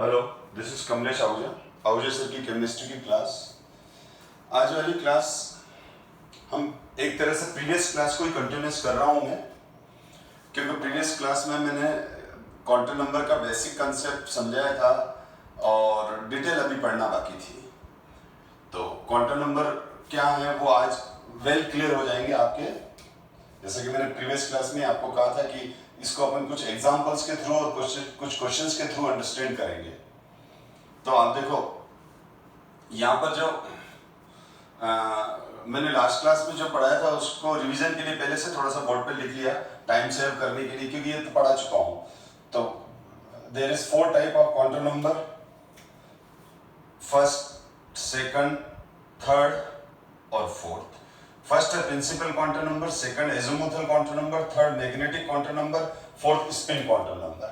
Hello, this is Kamlesh Ahuja, Ahuja sir की chemistry की class. आज वाली क्लास हम एक तरह से प्रीवियस क्लास को ही कंटिन्यूस कर रहा हूँ मैं, क्योंकि प्रीवियस क्लास में मैंने क्वांटम नंबर का बेसिक कंसेप्ट समझाया था और डिटेल अभी पढ़ना बाकी थी। तो क्वांटम नंबर क्या है वो आज वेल क्लियर हो जाएंगे आपके। जैसे कि मैंने प्रीवियस क्लास में आपको कहा था कि इसको अपन कुछ एग्जांपल्स के थ्रू और कुछ क्वेश्चंस के थ्रू अंडरस्टैंड करेंगे। तो आप देखो यहाँ पर जो मैंने लास्ट क्लास में जो पढ़ाया था उसको रिवीजन के लिए पहले से थोड़ा सा बोर्ड पे लिख लिया टाइम सेव करने के लिए, क्योंकि ये तो पढ़ा चुका हूँ। तो there is 4 type of quantum number, first, second, third और फोर्थ। फर्स्ट है principal quantum number, second azimuthal quantum number, third magnetic quantum number, fourth spin quantum number.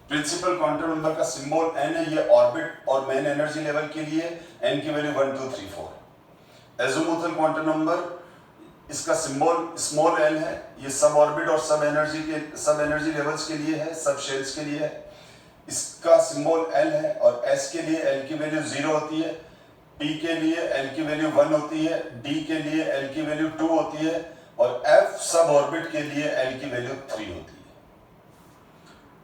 Principal quantum number का सिंबल n है, ये orbit और main energy level के लिए n की value 1 2 3 4। Azimuthal quantum number इसका symbol small l है, ये सब ऑर्बिट और सब एनर्जी लेवल्स के लिए है, सब शेल्स के लिए है। इसका सिंबल l है और s के लिए l की वैल्यू 0 होती है, p के लिए l की वैल्यू 1 होती है, d के लिए l की वैल्यू 2 होती है और f सब ऑर्बिट के लिए l की वैल्यू 3 होती है।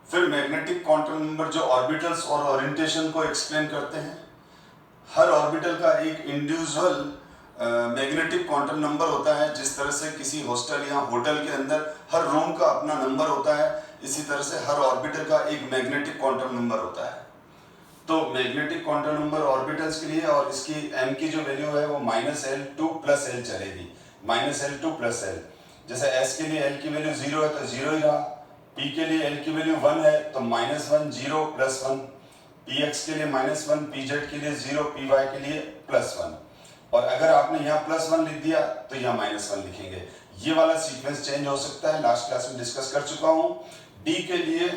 फिर मैग्नेटिक क्वांटम नंबर जो ऑर्बिटल्स और ओरिएंटेशन को एक्सप्लेन करते हैं। हर ऑर्बिटल का एक इंडिविजुअल मैग्नेटिक क्वांटम नंबर होता है। जिस तरह से किसी हॉस्टल या होटल के अंदर हर रूम का अपना नंबर होता है, इसी तरह से हर ऑर्बिटल का एक मैग्नेटिक क्वांटम नंबर होता है। तो मैग्नेटिक क्वांटम नंबर ऑर्बिटल्स के लिए, और इसकी m की जो वैल्यू है वो -L2 + L चलेगी, -L2 + L। जैसे s के लिए l की वैल्यू 0 है तो 0 ही रहा, p के लिए l की वैल्यू 1 है तो -1 0 + 1, px के लिए -1, pz के लिए 0, py के लिए +1। और अगर आपने यहाँ +1 लिख दिया तो यहाँ -1 लिखेंगे। ये वाला सीक्वेंस चेंज हो सकता है, लास्ट क्लास में डिस्कस कर चुका हूँ। d के लिए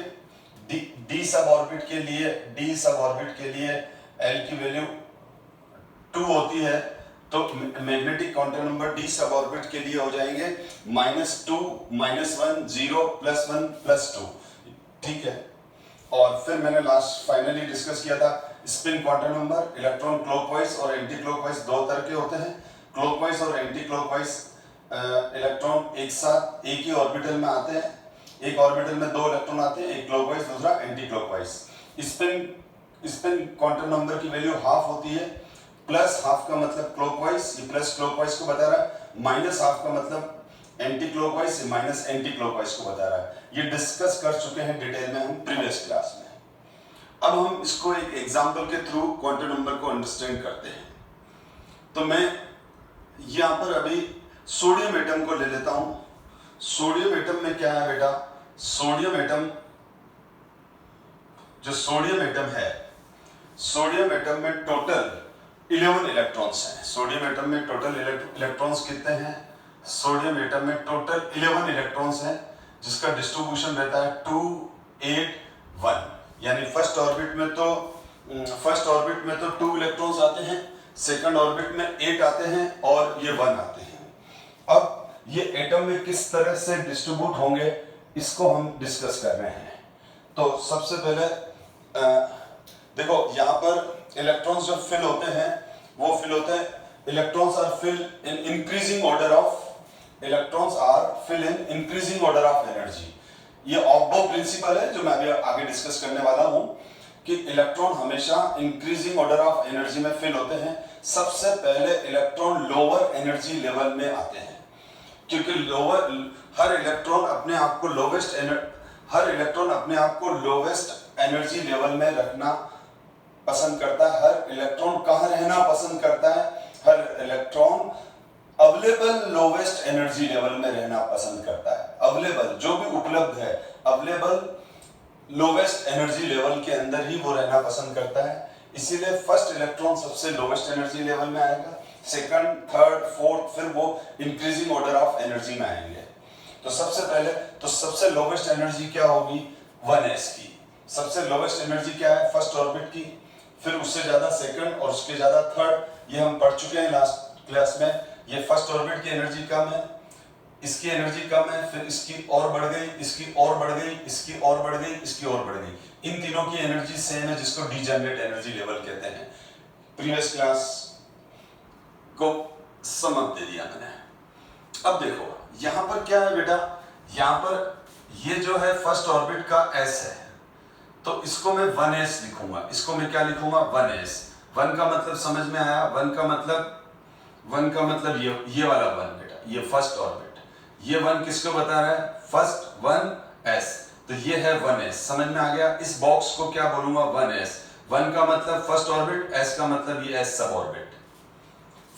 डी सब ऑर्बिट के लिए L की वैल्यू 2 होती है, तो मैग्नेटिक क्वांटम नंबर डी सब ऑर्बिट के लिए हो जाएंगे -2 -1 0 +1 +2। ठीक है। और फिर मैंने लास्ट फाइनली डिस्कस किया था spin quantum number. Electron clockwise और एंटी क्लॉकवाइज दो तरह के होते हैं। क्लॉकवाइज और एंटी क्लॉकवाइज इलेक्ट्रॉन एक साथ एक ही ऑर्बिटल में आते हैं। एक ऑर्बिटल में 2 इलेक्ट्रॉन आते हैं, एक क्लॉकवाइज दूसरा anti clockwise. Spin quantum number की वैल्यू हाफ होती है। +½ का मतलब क्लॉकवाइज, ये प्लस क्लॉकवाइज को बता रहा है, -½ का मतलब anti clockwise, minus anti clockwise को बता रहा है। ये डिस्कस कर चुके हैं डिटेल में हम प्रीवियस क्लास में। अब हम इसको एक एग्जांपल के थ्रू क्वांटम नंबर को अंडरस्टैंड करते हैं। तो मैं यहां पर अभी सोडियम एटम को ले लेता हूं। सोडियम एटम में क्या है बेटा, सोडियम एटम है, सोडियम एटम में टोटल 11 इलेक्ट्रॉन्स हैं। सोडियम एटम में टोटल इलेक्ट्रॉन्स कितने हैं? सोडियम एटम में टोटल 11 इलेक्ट्रॉन्स हैं, जिसका डिस्ट्रीब्यूशन रहता है 2 8 1। यानी फर्स्ट ऑर्बिट में तो 2 इलेक्ट्रॉन्स आते हैं, सेकंड ऑर्बिट में 8 आते हैं और ये 1 आते हैं। अब ये एटम में किस तरह से डिस्ट्रीब्यूट होंगे इसको हम डिस्कस कर रहे हैं। तो सबसे पहले देखो यहाँ पर इलेक्ट्रॉन्स जो फिल होते हैं वो फिल होते हैं, electrons are fill in increasing order of energy. ये ऑब्बो प्रिंसिपल है जो मैं अभी आगे डिस्कस करने वाला हूं कि इलेक्ट्रॉन हमेशा इंक्रीजिंग ऑर्डर ऑफ एनर्जी में फिल होते हैं। सबसे पहले इलेक्ट्रॉन लोअर एनर्जी लेवल में आते हैं, क्योंकि हर इलेक्ट्रॉन अपने आप को लोवेस्ट एनर्जी लेवल में रखना पसंद करता है। हर इलेक्ट्रॉन कहाँ रहना पसंद करता है? हर electron available lowest energy level में रहना पसंद करता है। अवेलेबल जो भी उपलब्ध है, अवेलेबल लोवेस्ट एनर्जी लेवल के अंदर ही वो रहना पसंद करता है। इसीलिए फर्स्ट इलेक्ट्रॉन सबसे लोवेस्ट एनर्जी लेवल में आएगा, सेकंड, थर्ड, फोर्थ, फिर वो इंक्रीजिंग ऑर्डर ऑफ एनर्जी में आएंगे। तो सबसे लोवेस्ट एनर्जी क्या होगी? 1s की। सबसे लोवेस्ट एनर्जी क्या है? फर्स्ट ऑर्बिट की। फिर उससे ज्यादा सेकंड और उसके ज्यादा थर्ड। ये हम पढ़ चुके हैं लास्ट क्लास में। ये फर्स्ट ऑर्बिट की एनर्जी कम है, इसकी एनर्जी कम है, फिर इसकी और बढ़ गई, इसकी और बढ़ गई, इसकी और बढ़ गई, इसकी और बढ़ गई। इन तीनों की एनर्जी सेम है, जिसको डीजेनरेट एनर्जी लेवल कहते हैं। प्रीवियस क्लास को सम अप दे दिया मैंने। अब देखो यहां पर क्या है बेटा, यहां पर ये जो है फर्स्ट ऑर्बिट का एस है, तो इसको मैं 1s लिखूंगा। इसको मैं क्या लिखूंगा, 1s। 1 का मतलब समझ में आया, 1 का मतलब ये वाला 1 बेटा, ये फर्स्ट ऑर्बिट। ये 1 किसको बता रहा है, फर्स्ट 1s, तो ये है 1s। समझ में आ गया। इस बॉक्स को क्या बोलूंगा, 1s। 1 का मतलब फर्स्ट ऑर्बिट, s का मतलब ये s सब ऑर्बिट।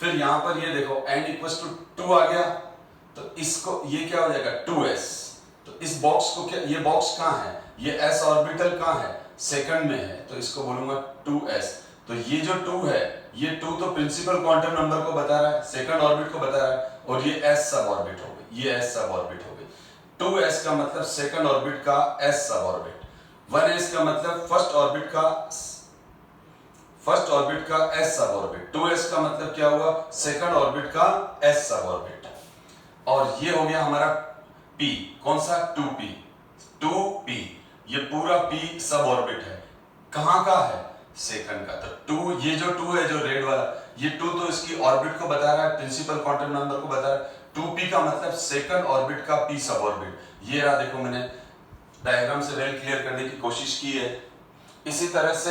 फिर यहां पर ये देखो n = 2 आ गया, तो इसको ये क्या हो जाएगा, 2s। तो इस बॉक्स को क्या, ये बॉक्स कहां है, ये s ऑर्बिटल कहां है, सेकंड में है, तो इसको बोलूंगा 2s। तो ये जो 2 है, ये 2 तो प्रिंसिपल क्वांटम नंबर को बता रहा है, सेकंड ऑर्बिट को बता रहा है, और ये s सब ऑर्बिट हो गई, ये s सब ऑर्बिट हो गई। 2s का मतलब सेकंड ऑर्बिट का s सब ऑर्बिट, 1s का मतलब फर्स्ट ऑर्बिट का s सब ऑर्बिट, 2s का मतलब क्या हुआ, सेकंड ऑर्बिट का s सब ऑर्बिट। और ये हो गया हमारा p, कौन सा, 2p। ये पूरा p सब ऑर्बिट है, कहां का है, सेकंड का। तो 2, ये जो 2 है, जो रेड वाला, ये 2 तो इसकी ऑर्बिट को बता रहा है, प्रिंसिपल क्वांटम नंबर को बता रहा है। 2p का मतलब सेकंड ऑर्बिट का p सब ऑर्बिट। ये रहा, देखो मैंने डायग्राम से वेल क्लियर करने की कोशिश की है। इसी तरह से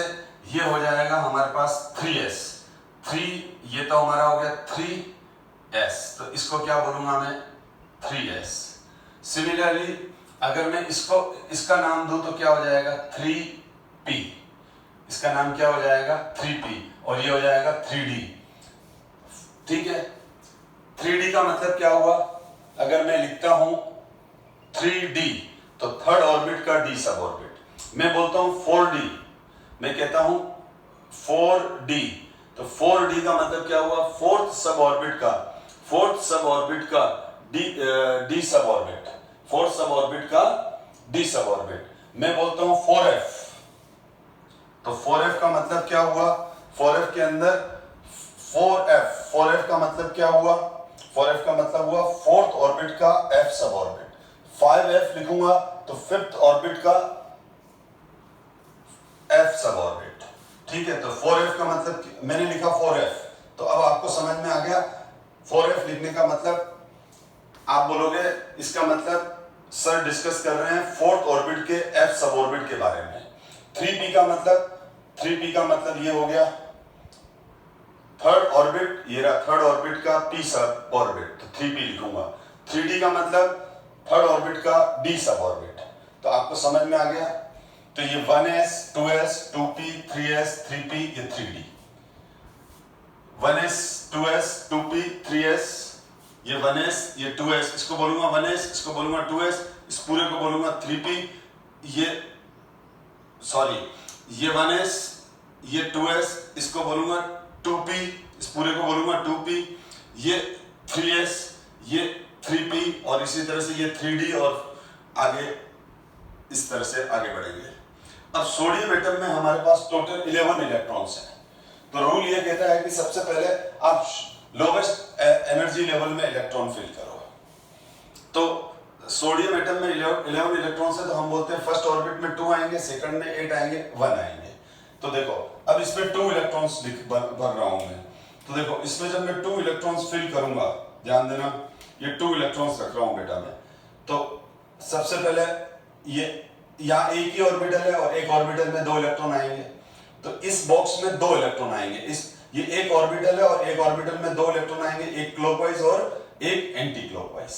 ये हो जाएगा हमारे पास 3s। 3, ये तो हमारा हो गया 3s, तो इसको क्या बोलूंगा मैं, 3s। सिमिलरली अगर मैं इसका नाम दूं तो क्या हो जाएगा, 3p। इसका नाम क्या हो जाएगा, 3p, और ये हो जाएगा 3d। ठीक है। 3d का मतलब क्या हुआ, अगर मैं लिखता हूं 3d, तो थर्ड ऑर्बिट का d सब ऑर्बिट। मैं बोलता हूं 4d, मैं कहता हूं 4d, तो 4d का मतलब क्या हुआ, फोर्थ सब ऑर्बिट का d सब ऑर्बिट, फोर्थ सब ऑर्बिट का d सब ऑर्बिट। मैं बोलता हूं 4f, तो 4f का मतलब क्या हुआ, 4f के अंदर 4f का मतलब क्या हुआ, 4f का मतलब हुआ फोर्थ ऑर्बिट का f सब ऑर्बिट। 5f लिखूंगा तो फिफ्थ ऑर्बिट का f सब ऑर्बिट। ठीक है, तो 4f का मतलब मैंने लिखा 4f, तो अब आपको समझ में आ गया 4f लिखने का मतलब। आप बोलोगे इसका मतलब सर डिस्कस कर रहे हैं फोर्थ ऑर्बिट के f सब ऑर्बिट के बारे में। 3p का मतलब ये हो गया थर्ड ऑर्बिट, ये रहा थर्ड ऑर्बिट का p सब ऑर्बिट, तो 3p लिखूंगा। 3d का मतलब थर्ड ऑर्बिट का d सब ऑर्बिट। तो आपको समझ में आ गया। तो ये 1s, 2s, 2p, 3s, 3p, ये 3d। 1s, 2s, 2p, 3s, ये 1s, ये 2s, इसको बोलूंगा 1s, इसको बोलूंगा 2s, इस पूरे को बोलूंगा 3p, ये 1s, ये 2s, इसको बोलूंगा 2p, इस पूरे को बोलूंगा 2p, ये 3s, ये 3p, और इसी तरह से ये 3d, और आगे इस तरह से आगे बढ़ेंगे। अब सोडियम एटम में हमारे पास टोटल 11 इलेक्ट्रॉन्स हैं। तो रूल ये कहता है कि सबसे पहले आप लोवेस्ट एनर्जी लेवल में इलेक्ट्रॉन फिल करो। तो सोडियम एटम में 11 इलेक्ट्रॉन्स है, तो हम बोलते हैं फर्स्ट ऑर्बिट में 2 आएंगे, सेकंड में 8 आएंगे, 1 आएंगे। तो देखो अब इसमें 2 इलेक्ट्रॉन्स भर रहा हूं मैं। तो देखो इसमें जब मैं 2 इलेक्ट्रॉन्स फिल करूंगा, ध्यान देना, ये 2 इलेक्ट्रॉन्स रख रहा हूं बेटा मैं। तो सबसे पहले ये यहाँ एक ही ऑर्बिटल है और एक ऑर्बिटल में 2 इलेक्ट्रॉन आएंगे, तो इस बॉक्स में 2 इलेक्ट्रॉन आएंगे। ये एक ऑर्बिटल है और एक ऑर्बिटल में 2 इलेक्ट्रॉन आएंगे, एक क्लॉकवाइज और एक एंटी क्लॉकवाइज।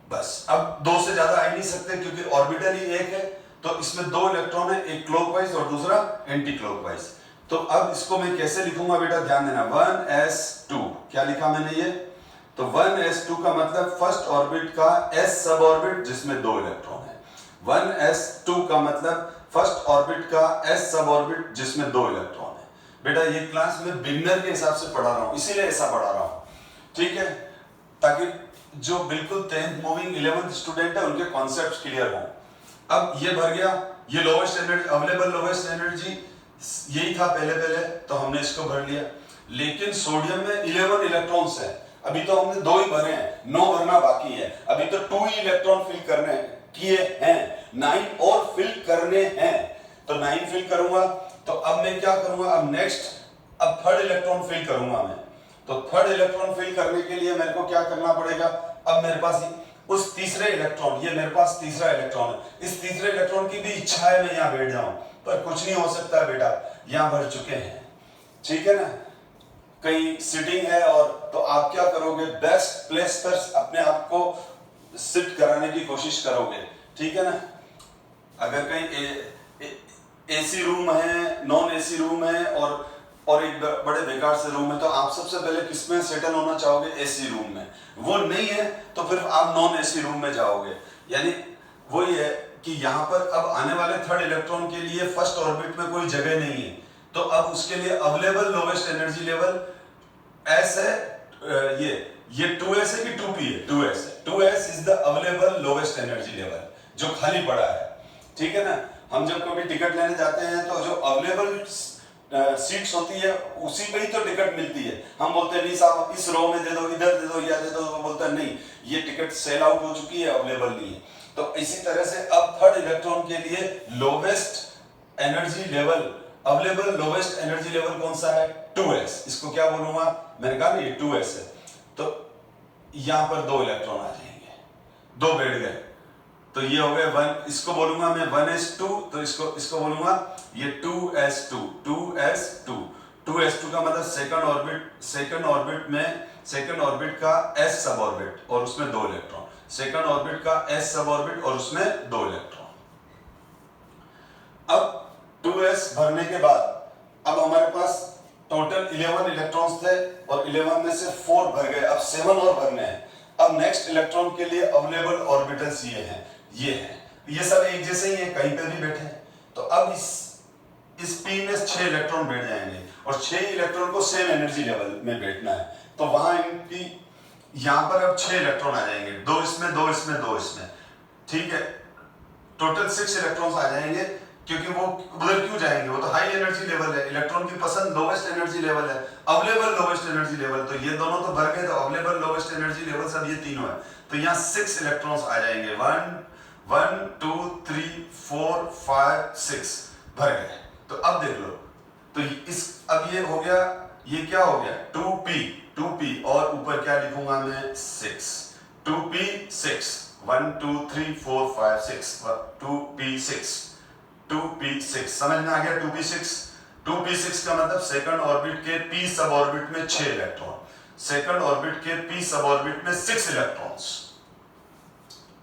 बस, अब 2 से ज्यादा आ ही नहीं सकते क्योंकि ऑर्बिटल ही एक है, तो इसमें 2 इलेक्ट्रॉन है, एक क्लॉकवाइज और दूसरा एंटी क्लॉकवाइज। तो अब इसको मैं कैसे लिखूंगा बेटा, ध्यान देना, 1s2, क्या लिखा मैंने ये, तो 1s2 का मतलब फर्स्ट ऑर्बिट का s सब ऑर्बिट जिसमें 2 इलेक्ट्रॉन है। 1s2 का मतलब फर्स्ट ऑर्बिट का s सब ऑर्बिट जिसमें 2 इलेक्ट्रॉन है। बेटा ये क्लास में बिगनर के हिसाब से पढ़ा रहा हूं, इसीलिए ऐसा पढ़ा रहा हूं, ठीक है, ताकि जो बिल्कुल 10th मूविंग 11th स्टूडेंट है उनके कॉन्सेप्ट्स क्लियर हों। अब ये भर गया, ये lowest energy, available lowest energy यही था पहले, तो हमने इसको भर लिया। लेकिन सोडियम में 11 इलेक्ट्रॉन्स है, अभी तो हमने 2 ही भरे हैं, 9 भरना बाकी है। अभी तो 2 ही इलेक्ट्रॉन फिल करने किए हैं, 9 और फिल करने हैं। तो 9 फिल करूंगा, तो अब मैं क्या करूंगा, अब नेक्स्ट अब थर्ड इलेक्ट्रॉन फिल करूंगा मैं। तो थर्ड इलेक्ट्रॉन फिल करने के लिए मेरे को क्या करना पड़ेगा, अब मेरे पास उस तीसरे इलेक्ट्रॉन, ये मेरे पास तीसरा इलेक्ट्रॉन है, इस तीसरे इलेक्ट्रॉन की भी इच्छा है मैं यहाँ बैठ जाऊं, पर कुछ नहीं हो सकता बेटा, यहाँ भर चुके हैं, ठीक है ना, कहीं सीटिंग है। और तो आप क्या करोगे, बेस्ट प्लेस पर अपने आप को सिट कराने की कोशिश करोगे, ठीक है ना। अगर कहीं एसी रूम है, नॉन एसी रूम है और एक बड़े बेकार से रूम है, तो आप सबसे पहले किसमें सेटल होना चाहोगे, एसी रूम में। वो नहीं है तो फिर आप नॉन एसी रूम में जाओगे। यानी वही है कि यहाँ पर अब आने वाले थर्ड इलेक्ट्रॉन के लिए फर्स्ट ऑर्बिट में कोई जगह नहीं है, तो अब उसके लिए available lowest energy level S है, ये 2s है कि 2p है, 2s है। 2s is the available lowest energy level जो खाली पड़ा है, ठीक है ना। हम जब कभी टिकट लेने जाते हैं तो जो अवेलेबल सीट्स होती है उसी पे ही तो टिकट मिलती है। हम बोलते हैं नहीं साहब इस रो में दे दो, इधर दे दो, या दे दो, वो बोलता है नहीं ये टिकट सेल आउट हो चुकी है, अवेलेबल नहीं है। तो इसी तरह से अब थर्ड इलेक्ट्रॉन के लिए lowest energy level, available lowest energy level कौन सा है, 2s। इसको क्या बोलूंगा, मैंने कहा ना ये 2s है। तो यहां पर 2 इलेक्ट्रॉन आ जाएंगे, 2 बैठ गए, तो ये हो गए 1, इसको बोलूंगा मैं 1s2, तो इसको बोलूंगा ये 2s2, 2s2। 2s2 का मतलब सेकंड ऑर्बिट का s सब ऑर्बिट और उसमें 2 इलेक्ट्रॉन, सेकंड ऑर्बिट का s सब ऑर्बिट और उसमें 2 इलेक्ट्रॉन। अब 2s भरने के बाद अब हमारे पास टोटल 11 इलेक्ट्रॉन्स थे और 11 में से 4 भर गए, अब 7 और भरने हैं। अब नेक्स्ट इलेक्ट्रॉन के लिए अवेलेबल ऑर्बिटल्स ये हैं, ये सब एक जैसे ही है, कहीं पे भी बैठे हैं। तो अब इस p में 6 इलेक्ट्रॉन बैठ जाएंगे और 6 इलेक्ट्रॉन को सेम एनर्जी लेवल में बैठना है, तो वहां इनकी यहां पर अब 6 इलेक्ट्रॉन आ जाएंगे, 2 इसमें, 2 इसमें, 2 इसमें, ठीक है। टोटल 6 इलेक्ट्रॉन्स आ जाएंगे, क्योंकि वो उधर क्यों जाएंगे, वो तो हाई एनर्जी लेवल है, इलेक्ट्रॉन की पसंद लोवेस्ट एनर्जी लेवल है, अवेलेबल लोवेस्ट एनर्जी लेवल। तो ये दोनों तो भर गए, तो अवेलेबल लोवेस्ट एनर्जी लेवल सब ये तीनों है, तो यहाँ 6 इलेक्ट्रॉन्स आ जाएंगे, 1 2 3 4 5 6 भर गए। तो अब देख लो, तो अब ये हो गया, ये क्या हो गया 2p और ऊपर क्या लिखूंगा मैं 6, 2p 6, 1 2 3 4 5 6, 2p6, 2p6 समझ में आ गया। 2p6 का मतलब सेकंड ऑर्बिट के p सब ऑर्बिट में 6 इलेक्ट्रॉन, सेकंड ऑर्बिट के p सब ऑर्बिट में 6 इलेक्ट्रॉन्स।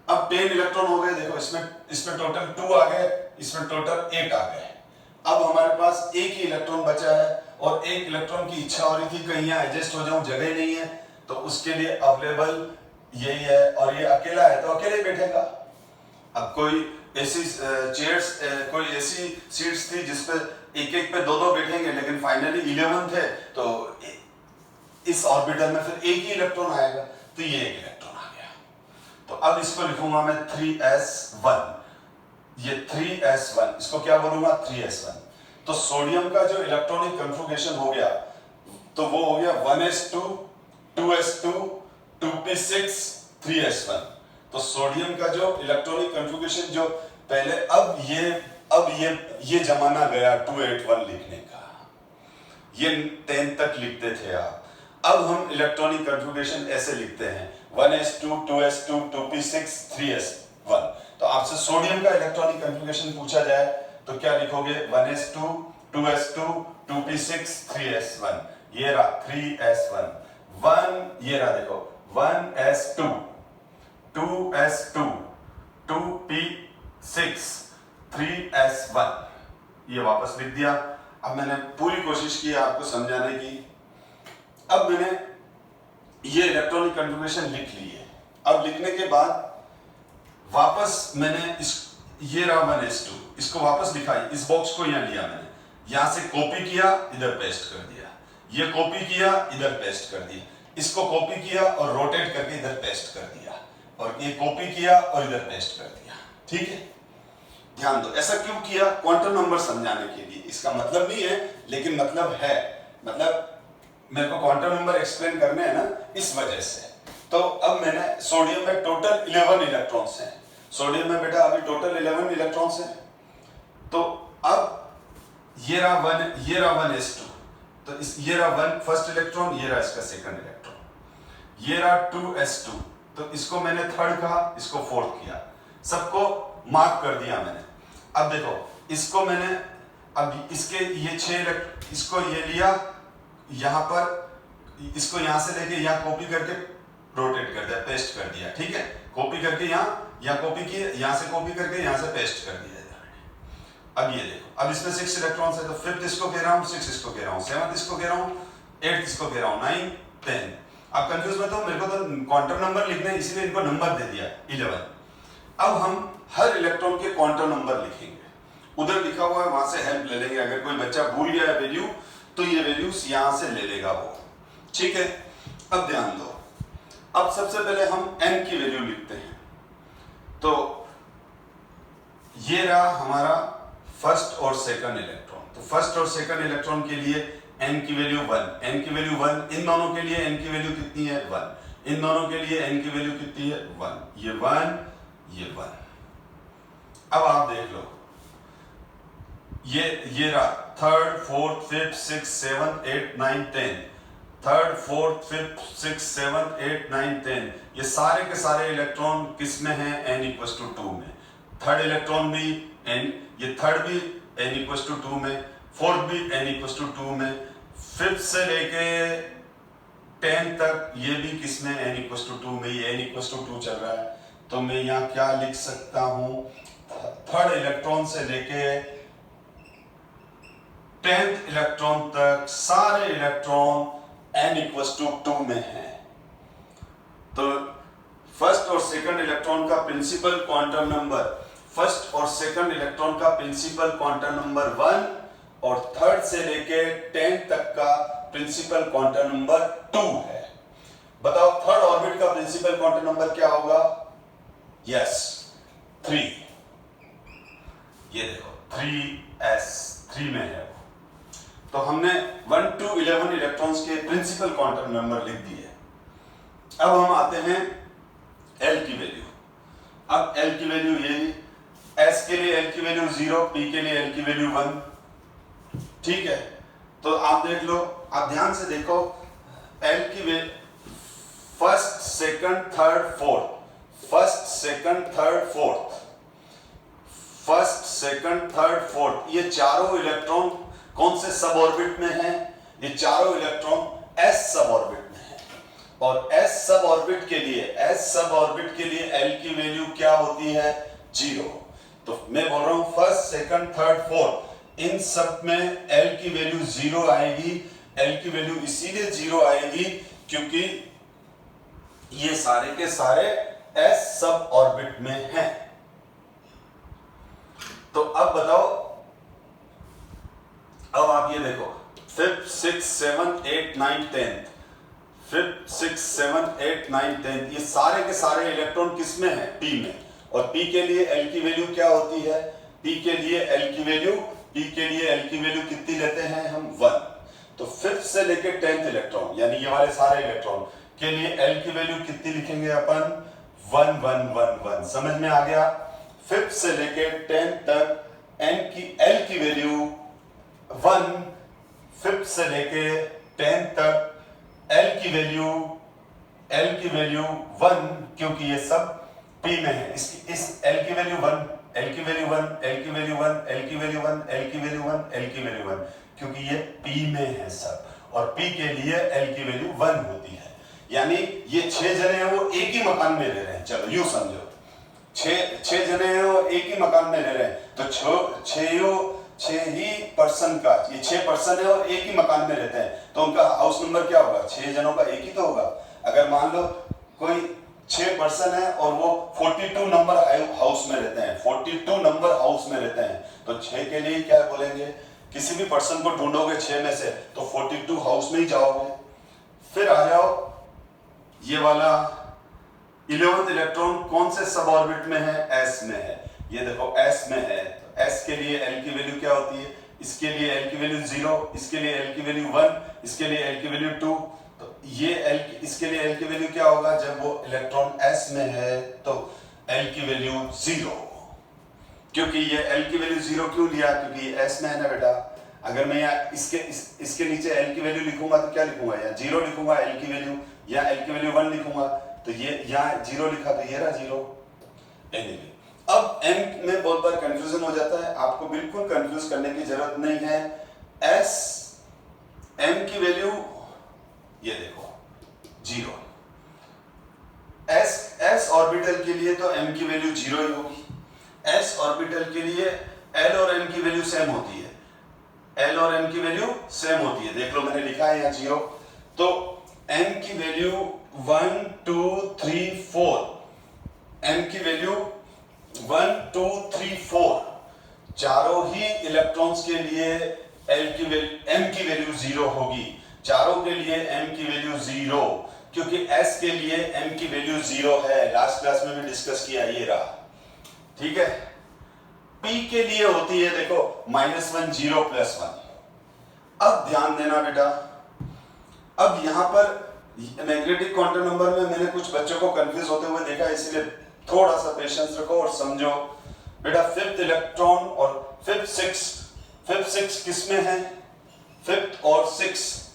अब 10 इलेक्ट्रॉन हो गए, देखो इसमें टोटल 2 आ गए, इसमें टोटल 8 आ गए। अब हमारे पास एक ही इलेक्ट्रॉन बचा है और एक इलेक्ट्रॉन की इच्छा हो रही थी कहीं यहाँ एडजस्ट हो जाऊं, जगह नहीं है, तो उसके लिए अवेलेबल यही है और ये अकेला है तो अकेले बैठेगा। अब कोई ऐसी चेयर्स, कोई ऐसी सीट्स थी जिसपे एक पे 2 बैठेंगे, लेकिन फाइनली 11 थे, तो इस ऑर्बिटल में फिर एक ही इलेक्ट्रॉन आएगा, तो ये एक इलेक्ट्रॉन आ गया। तो अब इसको लिखूंगा मैं 3s1, ये 3s1, इसको क्या बोलूंगा 3s1। तो सोडियम का जो इलेक्ट्रॉनिक कन्फिगरेशन हो गया, तो वो हो गया 1s2, 2s2, 2p6, 3s1। तो सोडियम का जो इलेक्ट्रॉनिक कन्फिगरेशन जो पहले, अब ये जमाना गया 281 लिखने का, ये 10 तक लिखते थे आप। अब हम इलेक्ट्रॉनिक कन्फिगरेशन ऐसे लिखते हैं 1s2, 2s2, 2p6, 3s1। तो आपसे सोडियम का इलेक्ट्रॉनिक कन्फिगरेशन पूछा जाए तो क्या लिखोगे 1s2, 2s2, 2p6, 3s1। ये रहा 3s1, 1 ये रहा देखो 1s2, 2s2, 2p6, 3s1, ये वापस लिख दिया। अब मैंने पूरी कोशिश की आपको समझाने की। अब मैंने ये इलेक्ट्रॉनिक कन्फिगरेशन लिख ली है। अब लिखने के बाद वापस मैंने ये रहा 1s2, इसको वापस दिखाई, इस बॉक्स को यहाँ लिया मैंने, यहां से कॉपी किया, इधर पेस्ट कर दिया, ये कॉपी किया, इधर पेस्ट कर दिया, इसको कॉपी किया और रोटेट करके इधर पेस्ट कर दिया, और ये कॉपी किया और इधर पेस्ट कर दिया। ठीक है, ध्यान दो। ऐसा क्यों किया? क्वांटम नंबर समझाने के लिए। इसका मतलब नहीं है, लेकिन मतलब है। मतलब मेरे को क्वांटम नंबर एक्सप्लेन करने हैं ना, इस वजह से। तो अब मैंने सोडियम में टोटल 11 इलेक्ट्रॉन्स हैं। सोडियम में बेटा अभी टोटल 11 इलेक्ट्रॉन्स हैं। तो अब ये रहा 1s2, तो ये रहा 1 फर्स्ट इलेक्ट्रॉन, ये रहा इसका सेकंड इलेक्ट्रॉन। ये रहा 2s2, तो इसको मैंने थर्ड कहा, इसको फोर्थ किया, सबको मार्क कर दिया मैंने। अब देखो इसको मैंने, अब इसके ये 6 इसको ये लिया यहाँ पर, इसको यहाँ से लेके यहाँ कॉपी करके रोटेट कर दिया, पेस्ट कर दिया, ठीक है। कॉपी करके यहाँ कॉपी किए, यहाँ से कॉपी करके यहाँ से पेस्ट कर दिया। अब ये देखो, अब इसमें 6 इलेक्ट्रॉन्स है, तो 5th इसको कह रहा हूँ, 6 इसको कह रहा हूँ, 7th इसको कह रहा हूँ, 8th इसको कह रहा हूँ, 9, 10। अब कंफ्यूज मत हो, मेरे को तो क्वांटम नंबर लिखना है, इसीलिए इनको नंबर दे दिया 11। अब हम हर इलेक्ट्रॉन के क्वांटम नंबर लिखेंगे, उधर लिखा हुआ है वहां से हेल्प ले लेंगे। अगर कोई बच्चा भूल गया है वैल्यू, तो ये वैल्यूज यहां से ले लेगा वो, ठीक है। अब ध्यान दो, अब सबसे पहले हम n की वैल्यू लिखते हैं। तो ये रहा हमारा फर्स्ट और सेकंड इलेक्ट्रॉन। तो फर्स्ट और सेकंड इलेक्ट्रॉन के लिए n की वैल्यू 1, n की वैल्यू 1, इन दोनों के लिए n की वैल्यू कितनी है 1, इन दोनों के लिए n की वैल्यू कितनी है 1, ये 1, ये 1। अब आप देख लो, ये रहा third, fourth, fifth, 6, 7, 8, 9, 10, third, fourth, fifth, 6, 7, 8, 9, 10, ये सारे के सारे इलेक्ट्रॉन किस में हैं, n=2 में। थर्ड इलेक्ट्रॉन भी n, ये थर्ड भी n=2 में, फोर्थ भी n=2 में, फिफ्थ से लेके 10 तक ये भी किस में n=2 में, ये n=2 चल रहा है। तो मैं यहाँ क्या लिख सकता हूँ, थर्ड इलेक्ट्रॉन से लेके 10th इलेक्ट्रॉन तक सारे इलेक्ट्रॉन n=2 में हैं। तो फर्स्ट और सेकंड इलेक्ट्रॉन का प्रिंसिपल क्वांटम नंबर, फर्स्ट और सेकंड इलेक्ट्रॉन का प्रिंसिपल क्वांटम नंबर 1 और थर्ड से लेके 10 तक का प्रिंसिपल क्वांटम नंबर 2 है। बताओ थर्ड ऑर्बिट का प्रिंसिपल क्वांटम नंबर क्या होगा? यस, 3। ये देखो 3s, 3 में है। तो हमने 1 to 11 इलेक्ट्रॉन्स के प्रिंसिपल क्वांटम नंबर लिख दिए। अब हम आते हैं L की वैल्यू। अब L की वैल्यू यही, S के लिए L की वैल्यू 0, P के लिए L की वैल्यू 1, ठीक है। तो आप देख लो, आप ध्यान से देखो, L की value first, second, third, fourth, first, second, third, fourth, first, second, third, fourth, ये चारों इलेक्ट्रॉन कौन से सब ऑर्बिट में हैं? ये चारों इलेक्ट्रॉन s सब ऑर्बिट में हैं। और s सब ऑर्बिट के लिए L की वैल्यू क्या होती है? 0। तो मैं बोल रहा हूं फर्स्ट, सेकंड, थर्ड, फोर्थ, इन सब में L की वैल्यू 0 आएगी। L की वैल्यू इसीलिए 0 आएगी क्योंकि ये सारे के सारे s सब ऑर्बिट में हैं। तो अब बताओ, अब आप ये देखो 5th, 6, 7, 8, 9, 10, 5th, 6, 7, 8, 9, 10, ये सारे के सारे इलेक्ट्रॉन किस में है? P में। और P के लिए L की वैल्यू क्या होती है? P के लिए L की वैल्यू कितनी लेते हैं हम? 1। तो 5th से लेके 10th इलेक्ट्रॉन, यानी ये वाले सारे इलेक्ट्रॉन के लिए L की वैल्यू कितनी लिखेंगे अपन? 1, 1, 1, 1। समझ में आ गया? 5th से लेके 10th तक L की वैल्यू 1, 5th से लेके 10th तक L की वैल्यू 1, क्योंकि ये सब P में है। इस L की वैल्यू 1, L की वैल्यू 1, L की वैल्यू 1, L की वैल्यू 1, L की वैल्यू 1, L की वैल्यू 1, क्योंकि ये P में है सब, और P के लिए L की वैल्यू 1 होती है। यानी ये 6 जने हैं, वो एक ही मकान में रह रहे हैं। चलो यूं समझो, 6 जने हैं, वो एक ही मकान में रह रहे हैं। तो 6 ही पर्सन का, ये 6 पर्सन है और एक ही मकान में रहते हैं, तो उनका हाउस नंबर क्या होगा? 6 जनों का एक ही तो होगा। अगर मान लो कोई 6 पर्सन है और वो 42 नंबर हाउस में रहते हैं, 42 नंबर हाउस में रहते हैं, तो 6 के लिए क्या बोलेंगे? किसी भी पर्सन को ढूंढोगे 6 में से तो 42 हाउस में ही जाओगे। फिर आ जाओ, ये वाला 11th इलेक्ट्रॉन कौन से सब ऑर्बिट में है? S में है। ये देखो S में है, तो S के लिए L की वैल्यू क्या होती है? इसके लिए L की वैल्यू 0, इसके लिए L की वैल्यू 1, इसके लिए L की वैल्यू 2। तो ये इसके लिए L की वैल्यू क्या होगा, जब वो इलेक्ट्रॉन S में है तो L की वैल्यू 0, क्योंकि ये L की वैल्यू 0 क्यों लिया, क्योंकि ये S में है ना बेटा। अगर मैं यहाँ इसके नीचे L की वैल्यू लिखूंगा तो क्या लिखूंगा, या 0 लिखूंगा L की वैल्यू, या L की वैल्यू 1 लिखूंगा, तो ये यहाँ 0 लिखा तो ये रहा 0। एनीवे, अब M में बहुत बार कंफ्यूजन हो जाता है, आपको बिल्कुल कंफ्यूज करने की जरूरत नहीं है। S M की वैल्यू ये देखो 0, S ऑर्बिटल के लिए तो M की वैल्यू 0 ही होगी। S ऑर्बिटल के लिए L और M की वैल्यू सेम होती है, L और M की वैल्यू सेम होती है, देख लो मैंने लिखा है यहाँ 0। तो M की वैल्यू 1 2 3 4, M की वैल्यू 1 2 3 4, चारों ही इलेक्ट्रॉन्स के लिए M की वैल्यू 0 होगी, चारों के लिए M की वैल्यू 0, क्योंकि S के लिए M की वैल्यू 0 है, लास्ट क्लास में भी डिस्कस किया, ये रहा, ठीक है। P के लिए होती है देखो -1 0 +1। अब ध्यान देना बेटा, अब यहां पर मैग्नेटिक क्वांटम नंबर में मैंने कुछ बच्चों को कंफ्यूज होते हुए देखा, इसलिए थोड़ा सा पेशेंस रखो और समझो बेटा। फिफ्थ इलेक्ट्रॉन और फिफ्थ सिक्स किस में है, फिफ्थ और सिक्स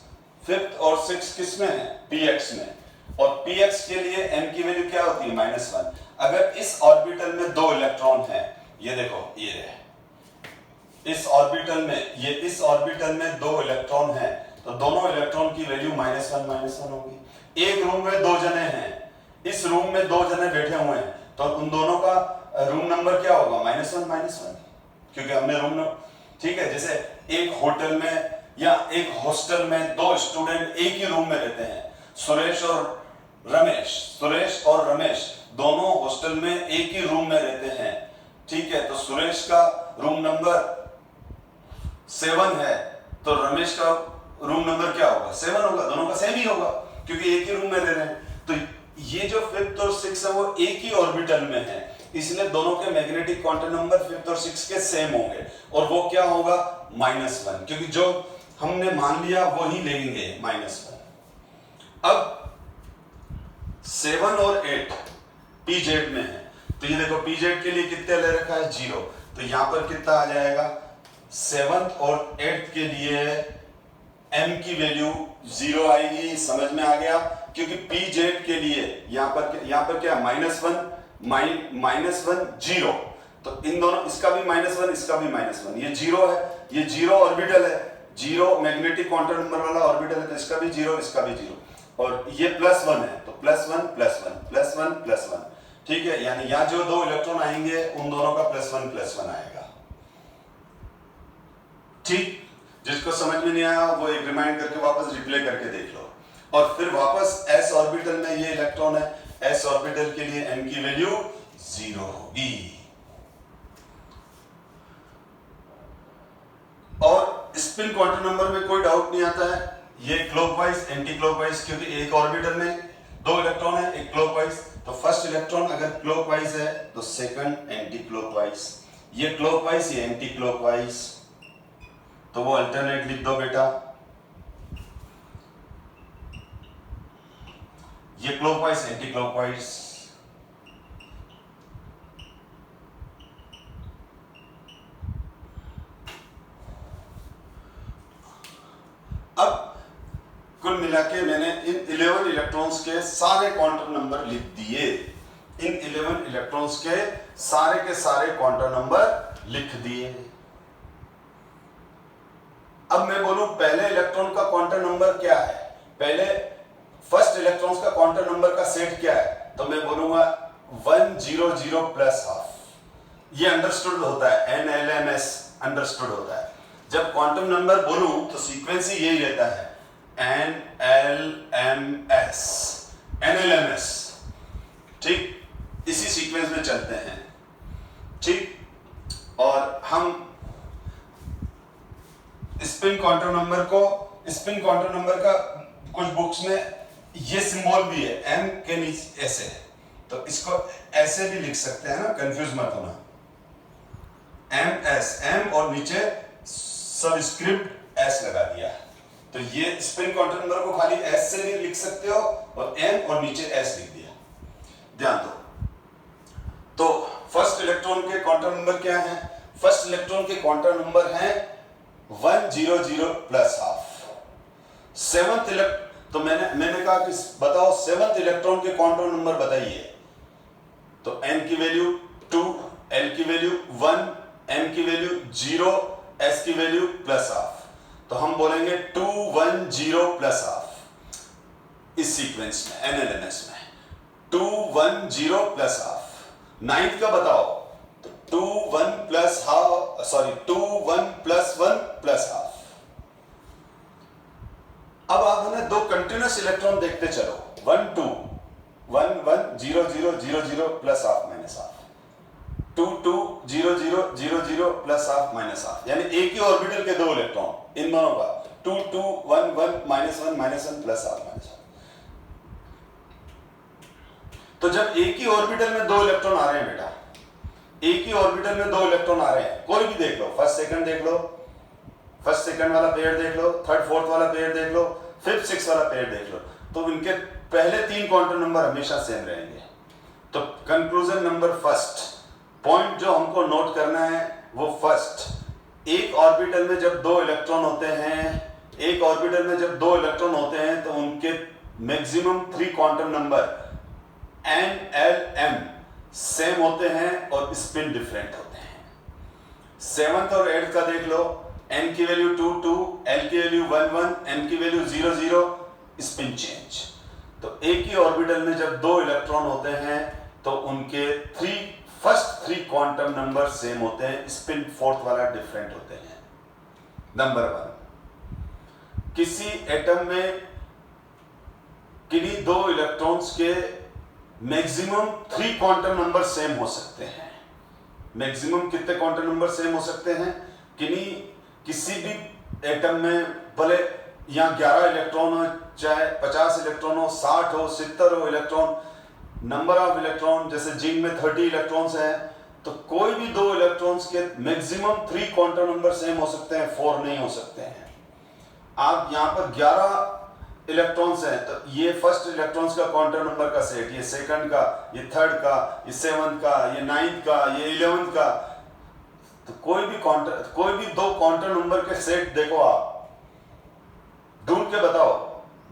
किस में है, px में, और px के लिए m की वैल्यू क्या होती है, -1। अगर इस ऑर्बिटल में 2 इलेक्ट्रॉन है, ये देखो ये है इस ऑर्बिटल में 2 इलेक्ट्रॉन है, तो दोनों इलेक्ट्रॉन की वैल्यू -1 होगी। एक रूम में 2 जने हैं, इस रूम में 2 जने बैठे हुए हैं, तो उन दोनों का रूम नंबर क्या होगा, -1, क्योंकि हमने रूम, ठीक है। जैसे एक होटल में या एक हॉस्टल में 2 स्टूडेंट एक ही रूम में रहते हैं, सुरेश और रमेश दोनों हॉस्टल में एक ही रूम में रहते हैं, ठीक है। तो सुरेश का रूम नंबर 7 है, तो रमेश का रूम नंबर क्या होगा, 7 होगा, दोनों का सेम ही होगा, क्योंकि एक ही रूम में रह रहे हैं। तो ये जो फिफ्थ और सिक्स है वो एक ही ऑर्बिटल में है, इसलिए दोनों के मैग्नेटिक क्वांटम नंबर फिफ्थ और सिक्स के सेम होंगे, और वो क्या होगा, -1, क्योंकि जो हमने मान लिया वो ही लेंगे, -1। अब 7 और 8 pz में है, तो ये देखो pz के लिए कितने ले रखा है, 0, तो यहां पर कितना आ जाएगा, 7th और 8th के लिए m की वैल्यू 0 आएगी, समझ में आ गया। क्योंकि pz के लिए यहां पर क्या -1 0, तो इन दोनों, इसका भी -1 इसका भी -1, ये 0 है, ये 0 ऑर्बिटल है, 0 मैग्नेटिक क्वांटम नंबर वाला ऑर्बिटल है, तो इसका भी 0 इसका भी 0, और ये +1 है, तो +1 ठीक है। यानी यहां जो 2 इलेक्ट्रॉन आएंगे उन दोनों का +1 आएगा, ठीक। जिसको समझ में नहीं आया वो एक रिमाइंड करके वापस रिप्ले करके देख लो, और फिर वापस s ऑर्बिटल में ये इलेक्ट्रॉन है, s ऑर्बिटल के लिए m की वैल्यू 0 होगी। और स्पिन क्वांटम नंबर में कोई डाउट नहीं आता है, ये क्लॉकवाइज एंटी क्लॉकवाइज, क्योंकि एक ऑर्बिटल में 2 इलेक्ट्रॉन है, एक क्लॉकवाइज, तो फर्स्ट इलेक्ट्रॉन अगर क्लॉकवाइज है तो सेकंड एंटी क्लॉकवाइज, ये क्लॉकवाइज ये एंटी क्लॉकवाइज, तो वो अल्टरनेट लिख दो बेटा, ये क्लॉकवाइज एंटी क्लॉकवाइज। अब कुल मिला के मैंने इन 11 इलेक्ट्रॉन्स के सारे क्वांटम नंबर लिख दिए, इन 11 इलेक्ट्रॉन्स के सारे क्वांटम नंबर लिख दिए। अब मैं बोलूं पहले इलेक्ट्रॉन का क्वांटम नंबर क्या है, पहले फर्स्ट इलेक्ट्रॉन्स का क्वांटम नंबर का सेट क्या है, तो मैं बोलूंगा 100 प्लस हाफ, ये अंडरस्टूड होता है, NLMS अंडरस्टूड होता है। जब क्वांटम नंबर बोलूं तो सीक्वेंस ही यही रहता है, NLMS, ठीक, इसी सीक्वेंस में चलते हैं, ठीक। और हम स्पिन क्वांटम नंबर का कुछ बुक्स में ये सिंबल भी है, m के नीचे ऐसे, तो इसको ऐसे भी लिख सकते हैं ना, कंफ्यूज मत होना, MS, m और नीचे सबस्क्रिप्ट एस लगा दिया। तो ये स्पिन क्वांटम नंबर को खाली एस से भी लिख सकते हो और एन और नीचे एस लिख दिया। ध्यान दो, तो फर्स्ट इलेक्ट्रॉन के क्वांटम नंबर क्या है? फर्स्ट इलेक्ट्रॉन के क्वांटम नंबर है 100 प्लस हाफ। सेवंथ तो मैंने कहा कि बताओ सेवंथ इलेक्ट्रॉन के क्वांटम नंबर बताइए। तो n की वैल्यू 2, l की वैल्यू 1, m की वैल्यू 0, s की वैल्यू प्लस हाफ। तो हम बोलेंगे 210 प्लस हाफ इस सीक्वेंस में, NLNS में 210 प्लस हाफ। नाइन्थ का बताओ तो 21 plus half, sorry 21 plus 1 plus half. अब आप हमें दो कंटिन्यूस इलेक्ट्रॉन देखते चलो, 1 2 1 1 0 0 0 0 plus half minus half, 2 2 0 0 0 0 plus half minus half, यानी एक ही ऑर्बिटल के दो इलेक्ट्रॉन इन दोनों का 2 2 1 1 minus 1 plus half minus half. तो जब एक ही ऑर्बिटल में दो इलेक्ट्रॉन आ रहे हैं बेटा, एक ही ऑर्बिटल में दो इलेक्ट्रॉन आ रहे हैं, कोई भी देख लो, फर्स्ट सेकंड देख लो, फर्स्ट सेकंड वाला पेयर देख लो, थर्ड फोर्थ वाला पेयर देख लो, फिफ्थ सिक्स वाला पेयर देख लो, तो इनके पहले तीन क्वांटम नंबर हमेशा सेम रहेंगे। तो कंक्लूजन नंबर फर्स्ट, पॉइंट जो हमको नोट करना है वो फर्स्ट, एक ऑर्बिटल में जब दो इलेक्ट्रॉन होते हैं, एक ऑर्बिटल में जब दो इलेक्ट्रॉन होते हैं तो उनके maximum 3 quantum number n l m same होते हैं और स्पिन डिफरेंट होते हैं। सेवंथ और एट्थ का देख लो, n की वैल्यू 2 2, l की वैल्यू 1 1, m की वैल्यू 0 0, स्पिन चेंज। तो एक ही ऑर्बिटल में जब दो इलेक्ट्रॉन होते हैं तो उनके फर्स्ट 3 क्वांटम नंबर सेम होते हैं, स्पिन फोर्थ वाला डिफरेंट होते हैं। नंबर 1, किसी एटम में किन्हीं दो इलेक्ट्रॉन्स के मैक्सिमम 3 क्वांटम नंबर सेम हो सकते हैं। मैक्सिमम कितने क्वांटम नंबर सेम हो सकते हैं? किसी भी एटम में भले यहाँ 11 इलेक्ट्रॉन हो, चाहे 50 इलेक्ट्रॉन हो, 60 हो, 70 हो इलेक्ट्रॉन, नंबर ऑफ इलेक्ट्रॉन जैसे जिंक में 30 इलेक्ट्रॉन्स हैं, तो कोई भी दो इलेक्ट्रॉन्स के मैक्सिमम 3 क्वांटम नंबर सेम हो सकते हैं, 4 नहीं हो सकते हैं। आप यहाँ पर 11 इलेक्ट्रॉन्स हैं तो ये फर्स्ट इलेक्ट्रॉन्स का क्वांटम नंबर का सेट, ये सेकंड का, ये थर्ड का, ये सेवंथ का, ये नाइन्थ का, ये 11th का, तो कोई भी दो क्वांटम नंबर के सेट देखो, आप ढूंढ के बताओ,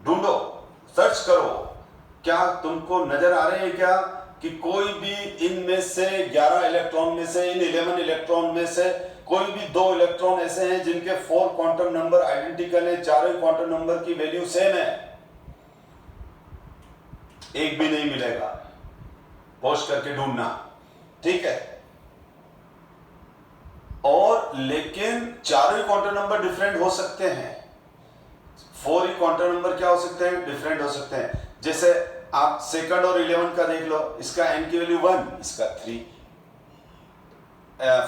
ढूंढो, सर्च करो, क्या तुमको नजर आ रहे हैं क्या कि कोई भी इनमें से 11 इलेक्ट्रॉन में से, इन 11 इलेक्ट्रॉन में से कोई भी दो इलेक्ट्रॉन ऐसे हैं जिनके 4 क्वांटम नंबर आइडेंटिकल हैं, चारों क्वांटम नंबर की वैल्यू सेम है? एक भी नहीं मिलेगा, पोस्ट करके ढूंढना, ठीक है। और लेकिन चारों ही क्वांटम नंबर डिफरेंट हो सकते हैं, 4 ही क्वांटम नंबर क्या हो सकते हैं? डिफरेंट हो सकते हैं। जैसे आप सेकंड और 11 का देख लो, इसका n की वैल्यू 1, इसका 3,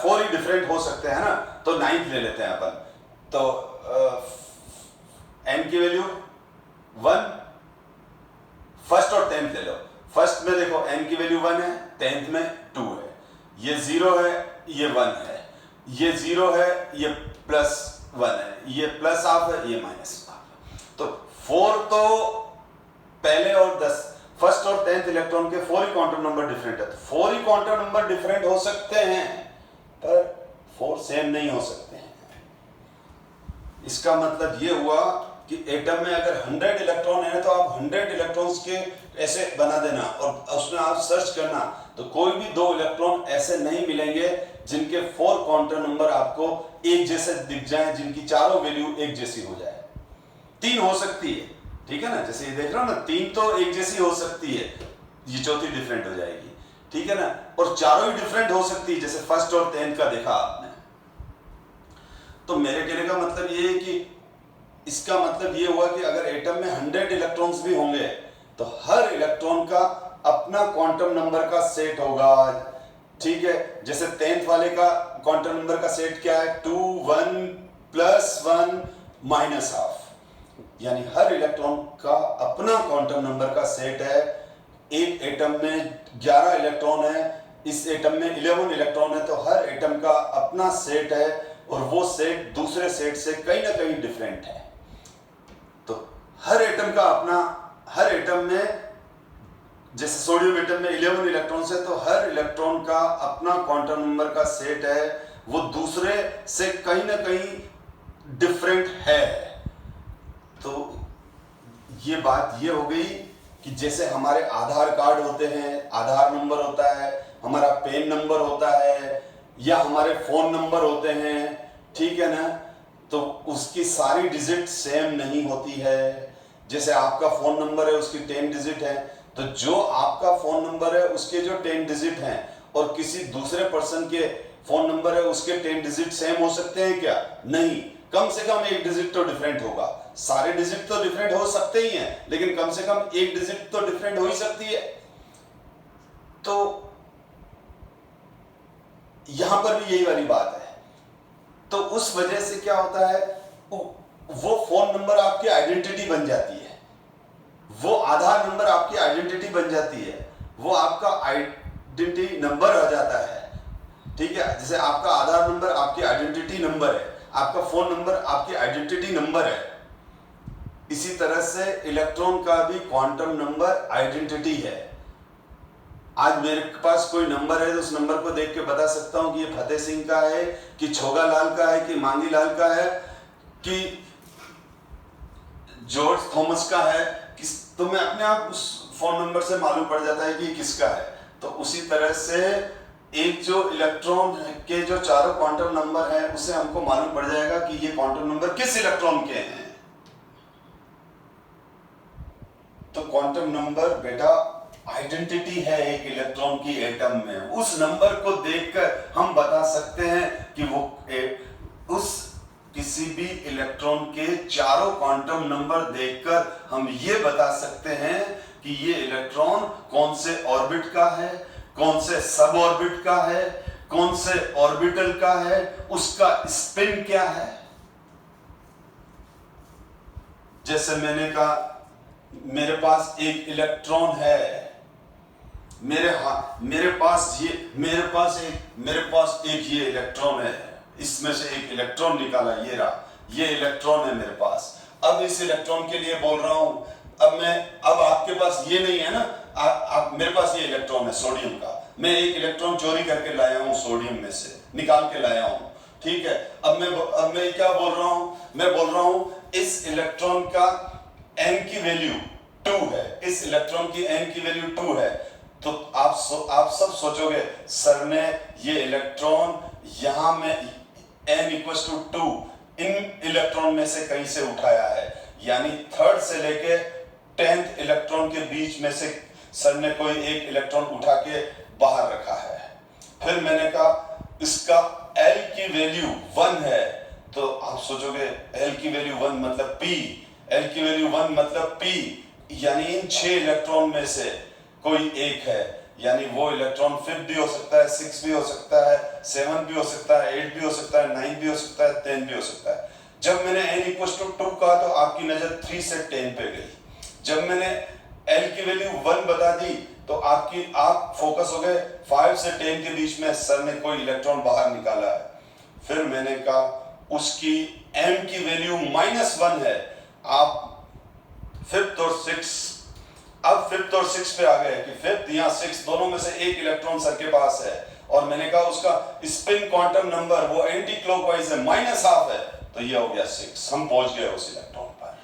4 ही डिफरेंट हो सकते हैं ना। तो 9th ले लेते हैं अपन, तो n की वैल्यू 1, फर्स्ट और 10th ले लो। फर्स्ट में देखो n की वैल्यू 1 है, 10th में 2 है, ये 0 है, ये 1 है, ये 0 है, ये प्लस 1 है, ये प्लस हाफ है, ये माइनस हाफ है। तो 4 तो पहले और 10, फर्स्ट और 10th इलेक्ट्रॉन के 4 ही क्वांटम नंबर डिफरेंट है, तो 4 ही क्वांटम नंबर डिफरेंट हो सकते हैं पर 4 सेम नहीं हो सकते हैं। इसका मतलब ये हुआ कि एटम में अगर 100 इलेक्ट्रॉन है तो आप 100 इलेक्ट्रॉन्स के ऐसे बना देना और उसमें आप सर्च करना, तो कोई भी दो इलेक्ट्रॉन ऐसे नहीं मिलेंगे जिनके 4 क्वांटम नंबर आपको एक जैसे दिख जाए, जिनकी चारों वैल्यू एक जैसी हो जाए। 3 हो सकती है, ठीक है ना, जैसे ये देख रहा हूं ना, 3 तो एक जैसी हो सकती है, ये चौथी डिफरेंट हो जाएगी, ठीक है ना, और चारों ही डिफरेंट हो सकती है, जैसे फर्स्ट और 10th का देखा आपने। तो मेरे कहने का मतलब ये है कि इसका मतलब ये हुआ कि अगर एटम में 100 इलेक्ट्रॉन्स भी होंगे तो हर इलेक्ट्रॉन का अपना क्वांटम नंबर का सेट होगा, ठीक है। जैसे 10th वाले का क्वांटम नंबर का सेट क्या है? 2 1 प्लस 1 माइनस हाफ, यानी हर इलेक्ट्रॉन का अपना क्वांटम नंबर का सेट है। एक एटम में 11 इलेक्ट्रॉन है, इस एटम में 11 इलेक्ट्रॉन है, तो हर एटम का अपना सेट है, और वो सेट दूसरे सेट से कहीं ना कहीं डिफरेंट है। तो हर एटम में जैसे सोडियम एटम में 11 इलेक्ट्रॉन्स है, तो हर इलेक्ट्रॉन का अपना क्वांटम नंबर का सेट है, वो दूसरे से कहीं ना कहीं डिफरेंट है। तो ये बात ये हो गई कि जैसे हमारे आधार कार्ड होते हैं, आधार नंबर होता है, हमारा पेन नंबर होता है, या हमारे फोन नंबर होते हैं, ठीक है ना, तो उसकी सारी डिजिट सेम नहीं होती है। जैसे आपका फोन नंबर है, उसकी 10 डिजिट है, तो जो आपका फोन नंबर है उसके जो 10 डिजिट हैं और किसी दूसरे पर्सन के फोन नंबर है उसके 10 डिजिट सेम हो सकते हैं क्या? नहीं, कम से कम एक डिजिट तो डिफरेंट होगा। सारे डिजिट तो डिफरेंट हो सकते ही हैं, लेकिन कम से कम एक डिजिट तो डिफरेंट हो ही सकती है। तो यहां पर भी यही वाली बात है। तो उस वजह से क्या होता है, वो फोन नंबर आपकी आइडेंटिटी बन जाती है, वो आधार नंबर आपकी आइडेंटिटी बन जाती है, वो आपका आइडेंटिटी नंबर आ जाता है, ठीक है। जैसे आपका आधार नंबर आपकी आइडेंटिटी नंबर है, आपका फोन नंबर आपकी आइडेंटिटी नंबर है, इसी तरह से इलेक्ट्रॉन का भी क्वांटम नंबर आइडेंटिटी है। आज मेरे पास कोई नंबर है तो उस नंबर को देख के बता सकता हूं कि ये फतेह सिंह का है, कि छोगा लाल का है, कि मांगी लाल का है, कि जॉर्ज थॉमस का है, तो मैं अपने आप उस फोन नंबर से मालूम पड़ जाता है कि किसका है। तो उसी तरह से एक जो इलेक्ट्रॉन के जो चारों क्वांटम नंबर हैं उससे हमको मालूम पड़ जाएगा कि ये क्वांटम नंबर किस इलेक्ट्रॉन के हैं। तो क्वांटम नंबर बेटा आइडेंटिटी है एक इलेक्ट्रॉन की एटम में। उस नंबर को देखकर हम बता सकते हैं कि वो उस किसी भी इलेक्ट्रॉन के चारों क्वांटम नंबर देखकर हम ये बता सकते हैं कि ये इलेक्ट्रॉन कौन से ऑर्बिट का है, कौन से सब ऑर्बिट का है, कौन से ऑर्बिटल का है, उसका स्पिन क्या है। जैसे मैंने कहा मेरे पास एक इलेक्ट्रॉन है, मेरे पास एक ये इलेक्ट्रॉन है, इसमें से एक इलेक्ट्रॉन निकाला, ये रहा, ये इलेक्ट्रॉन है मेरे पास। अब इस इलेक्ट्रॉन के लिए बोल रहा हूं, अब आपके पास ये नहीं है ना, मेरे पास ये इलेक्ट्रॉन है सोडियम का, मैं एक इलेक्ट्रॉन चोरी करके लाया हूं, सोडियम में से निकाल के लाया हूं, ठीक है। अब मैं क्या बोल रहा हूं, मैं बोल रहा हूं इस इलेक्ट्रॉन का n की वैल्यू 2 है, इस इलेक्ट्रॉन की n की वैल्यू 2 है। तो आप सब सोचोगे सर ने ये इलेक्ट्रॉन यहां में n = 2 इन इलेक्ट्रॉन में से कहीं से उठाया है, यानी 3rd से लेके 10th इलेक्ट्रॉन के बीच में से सर ने कोई एक इलेक्ट्रॉन उठा के बाहर रखा है। फिर मैंने कहा इसका L की वैल्यू 1 है, तो आप सोचोगे L की वैल्यू 1 मतलब P, L की वैल्यू 1 मतलब P, यानी इन 6 इलेक्ट्रॉन में से कोई एक है, यानी वो इलेक्ट्रॉन 5 भी हो सकता है, 6 भी हो सकता है, 7 भी हो सकता है, 8 भी हो सकता है, 9 भी हो सकता है, 10 भी हो सकता है। जब मैंने n = 2 कहा तो आपकी नजर 3 से 10 पे गई। जब मैंने L की वैल्यू 1 बता दी तो आप फोकस हो गए 5 से 10 के बीच में सर ने कोई इलेक्ट्रॉन बाहर निकाला है। फिर मैंने कहा उसकी m की वैल्यू -1 है। आप 5th और 6 पे आ गए कि 5th या 6 दोनों में से एक इलेक्ट्रॉन सर के पास है, और मैंने कहा उसका स्पिन क्वांटम नंबर वो एंटी क्लॉकवाइज है, -12 है, तो ये हो गया 6, हम पहुंच गए उस इलेक्ट्रॉन पर।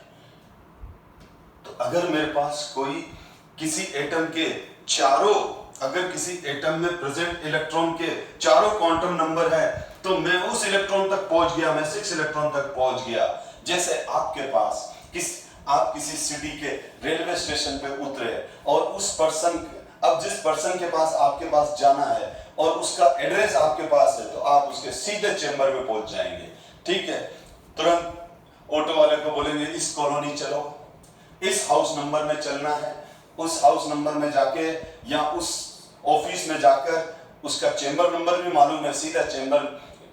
तो अगर मेरे पास कोई किसी एटम के अगर किसी एटम में प्रेजेंट इलेक्ट्रॉन के चारों क्वांटम नंबर है तो मैं उस इलेक्ट्रॉन तक पहुंच गया, मैं 6 इलेक्ट्रॉन तक पहुंच गया। जैसे आपके पास आप किसी सिटी के रेलवे स्टेशन पे उतरे और जिस पर्सन के पास आपके पास जाना है और उसका एड्रेस आपके पास है तो आप उसके सीधे चेंबर में पहुंच जाएंगे, ठीक है। तुरंत ऑटो वाले को बोलेंगे इस कॉलोनी चलो, इस हाउस नंबर में चलना है, उस हाउस नंबर में जाके या उस ऑफिस में जाकर उसका चेंबर नंबर भी मालूम है, सीधा चेंबर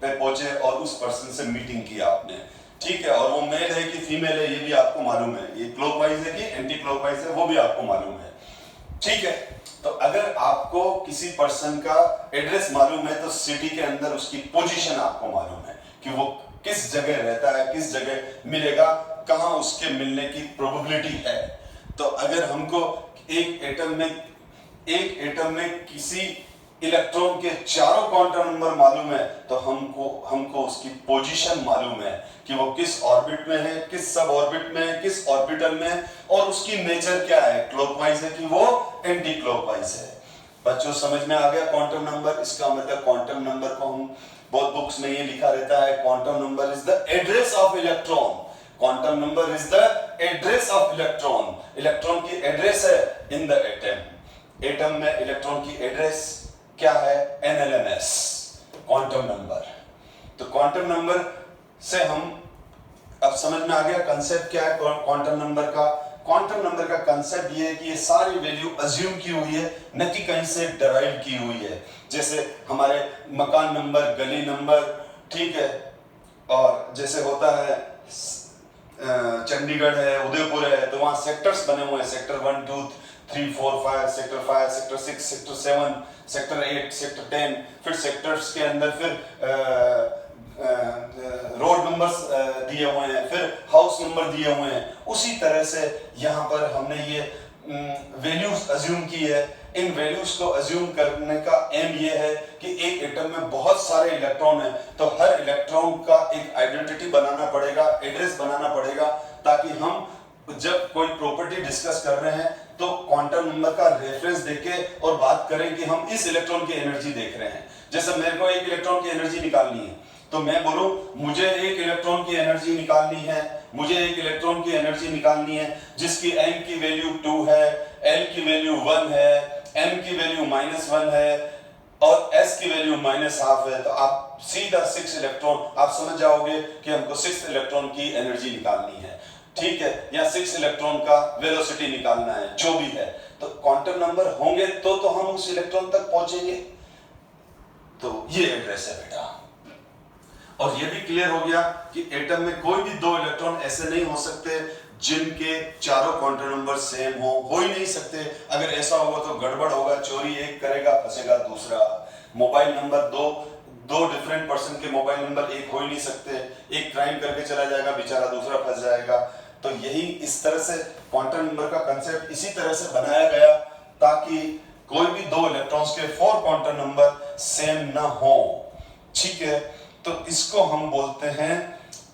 पे पहुंचे और उस पर्सन से मीटिंग किया आपने, ठीक है। और वो मेल है कि फीमेल है ये भी आपको मालूम है, ये क्लॉकवाइज है कि एंटी क्लॉकवाइज है वो भी आपको मालूम है, ठीक है। तो अगर आपको किसी पर्सन का एड्रेस मालूम है तो सिटी के अंदर उसकी पोजीशन आपको मालूम है कि वो किस जगह रहता है, किस जगह मिलेगा, कहां उसके मिलने की प्रोबेबिलिटी है। तो अगर हमको एक एटम में किसी इलेक्ट्रॉन के चारों क्वांटम नंबर मालूम है तो हमको उसकी पोजीशन मालूम है कि वो किस ऑर्बिट में है, किस सब ऑर्बिट में है, किस ऑर्बिटल में है, और उसकी नेचर क्या है, क्लॉकवाइज है कि वो एंटी क्लॉकवाइज है। बच्चों समझ में आ गया क्वांटम नंबर? इसका मतलब क्वांटम नंबर को हम बहुत बुक्स में ये लिखा रहता है, quantum number is the address of electron. Quantum number is the address of electron. Electron की एड्रेस है इन द एटम। एटम में इलेक्ट्रॉन की एड्रेस क्या है? NLMS, quantum number. तो क्वांटम नंबर से हम अब समझ में आ गया कंसेप्ट क्या है क्वांटम नंबर का। क्वांटम नंबर का कंसेप्ट ये है कि ये सारी वैल्यू अज्यूम की हुई है, न कि कहीं से डराइव की हुई है। जैसे हमारे मकान नंबर, गली नंबर, ठीक है, और जैसे होता है चंडीगढ़ है, उदयपुर है, तो वहां सेक्टर्स बने हुए हैं, sector 1, 2, 3, 4, 5, sector 5, sector 6, sector 7, sector 8, sector 10, फिर सेक्टर्स के अंदर फिर रोड नंबर्स दिए हुए हैं, फिर हाउस नंबर दिए हुए हैं। उसी तरह से यहाँ पर हमने ये वैल्यूज अज्यूम की है। इन वैल्यूज को अज्यूम करने का एम ये है कि एक एटम में बहुत सारे इलेक्ट्रॉन हैं, तो हर इलेक्ट्रॉन का एक आइडेंटिटी बनाना पड़ेगा, एड्रेस बनाना पड़ेगा, ताकि हम जब कोई प्रॉपर्टी डिस्कस कर रहे हैं तो क्वांटम नंबर का रेफरेंस देके और बात करें कि हम इस इलेक्ट्रॉन की एनर्जी देख रहे हैं। जैसे मेरे को एक इलेक्ट्रॉन की एनर्जी निकालनी है, तो मैं बोलूं मुझे एक इलेक्ट्रॉन की एनर्जी निकालनी है, मुझे एक इलेक्ट्रॉन की एनर्जी निकालनी है जिसकी m की वैल्यू 2 है, l की वैल्यू 1 है, m की वैल्यू -1 है और s की वैल्यू -12 है। तो आप सीधा 6 इलेक्ट्रॉन आप समझ जाओगे कि हमको 6 इलेक्ट्रॉन की एनर्जी निकालनी है, ठीक है, या 6 इलेक्ट्रॉन का वेलोसिटी निकालना है, जो भी है। तो क्वांटम नंबर होंगे तो हम उस इलेक्ट्रॉन तक पहुंचेंगे। तो ये एड्रेस है बेटा। और ये भी क्लियर हो गया कि एटम में कोई भी 2 इलेक्ट्रॉन ऐसे नहीं हो सकते जिनके चारों क्वांटम नंबर सेम हो ही नहीं सकते। अगर ऐसा होगा तो गड़बड़ होगा, चोरी एक करेगा फंसेगा दूसरा। मोबाइल नंबर दो डिफरेंट पर्सन के मोबाइल नंबर एक हो ही नहीं सकते। एक क्राइम करके चला जाएगा बेचारा, दूसरा फंस जाएगा। तो यही इस तरह से क्वांटम नंबर का कंसेप्ट इसी तरह से बनाया गया ताकि कोई भी 2 इलेक्ट्रॉन्स के 4 क्वांटम नंबर सेम ना हो, ठीक है। तो इसको हम बोलते हैं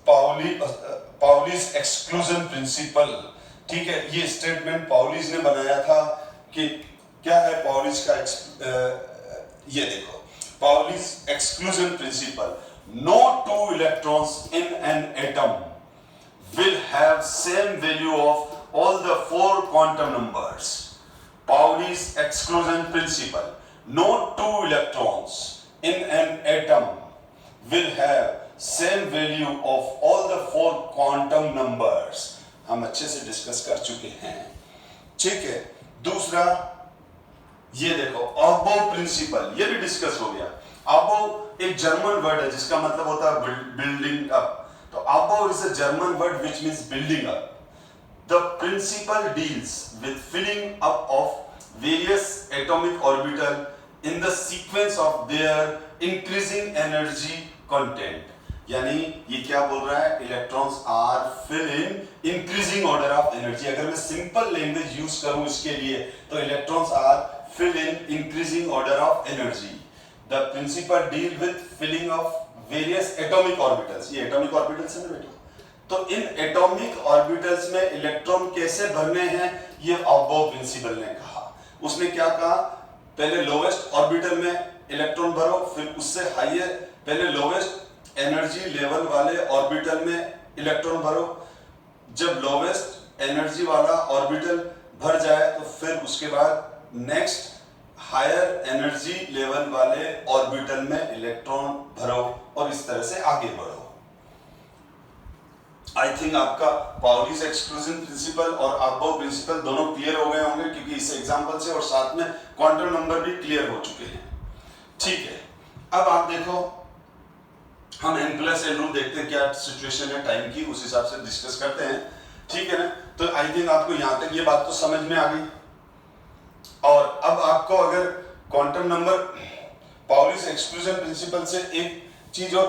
पाउलीज एक्सक्लूजन प्रिंसिपल, ठीक है। ये स्टेटमेंट पाउलीज ने बनाया था कि क्या है पाउलीज का ये देखो, Pauli's exclusion principle, no 2 electrons in an atom will have same value of all the 4 quantum numbers. Pauli's exclusion principle, no 2 electrons in an atom will have same value of all the 4 quantum numbers. हम अच्छे से discuss कर चुके हैं, ठीक है। दूसरा ये देखो अबो प्रिंसिपल, ये भी डिस्कस हो गया। अबो एक जर्मन वर्ड है जिसका मतलब होता है बिल्डिंग अप। तो above is a German word which means building up. The principle deals with filling up of various atomic orbital in the sequence of their increasing energy content. यानी ये क्या बोल रहा है, electrons are fill in increasing order of energy. अगर मैं simple language use करूं इसके लिए तो electrons are fill in increasing order of energy. The principle deal with filling of various atomic orbitals. ये एटॉमिक ऑर्बिटल्स है ना बेटा, तो इन एटॉमिक ऑर्बिटल्स में इलेक्ट्रॉन कैसे भरने हैं ये अबो प्रिंसिपल ने कहा। उसने क्या कहा, पहले लोवेस्ट ऑर्बिटल में इलेक्ट्रॉन भरो, फिर उससे हाईयर, पहले लोवेस्ट एनर्जी लेवल वाले ऑर्बिटल में इलेक्ट्रॉन भरो। जब लोवेस्ट एनर्जी वाला ऑर्बिटल भर जाए तो फिर उसके बाद नेक्स्ट हायर एनर्जी लेवल वाले ऑर्बिटल में इलेक्ट्रॉन भरो और इस तरह से आगे बढ़ो। आई थिंक आपका पाउलीज एक्सक्लूजन प्रिंसिपल और अबो प्रिंसिपल दोनों क्लियर हो गए होंगे क्योंकि इस एग्जांपल से और साथ में क्वांटम नंबर भी क्लियर हो चुके हैं, ठीक है। अब आप देखो हम n+n रूल देखते हैं क्या सिचुएशन है टाइम की, उस हिसाब से डिस्कस करते हैं, ठीक है ना। तो आई थिंक आपको यहां तक ये बात तो समझ में आ गई। और अब आपको अगर quantum number Pauli's exclusion principal से एक चीज और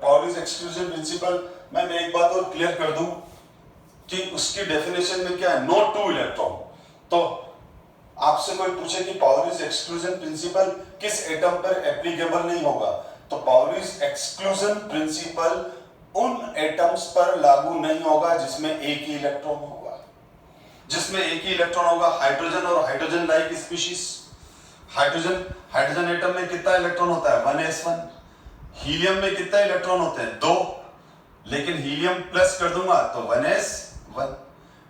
पाउलीज एक्सक्लूजन प्रिंसिपल मैं एक बात और क्लियर कर दूं कि उसकी डेफिनेशन में क्या है, नो टू इलेक्ट्रॉन। तो आपसे कोई पूछे कि पाउलीज एक्सक्लूजन प्रिंसिपल किस एटम पर एप्लीकेबल नहीं होगा, तो पाउलीज एक्सक्लूजन प्रिंसिपल उन एटम्स पर लागू नहीं होगा जिसमें एक ही इलेक्ट्रॉन होगा। जिसमें एक ही इलेक्ट्रॉन होगा, हाइड्रोजन और hydrogen like species. Hydrogen atom में कितना इलेक्ट्रॉन होता है, 1s1। हीलियम में कितना इलेक्ट्रॉन होते हैं, 2। लेकिन हीलियम प्लस कर दूंगा तो 1s1।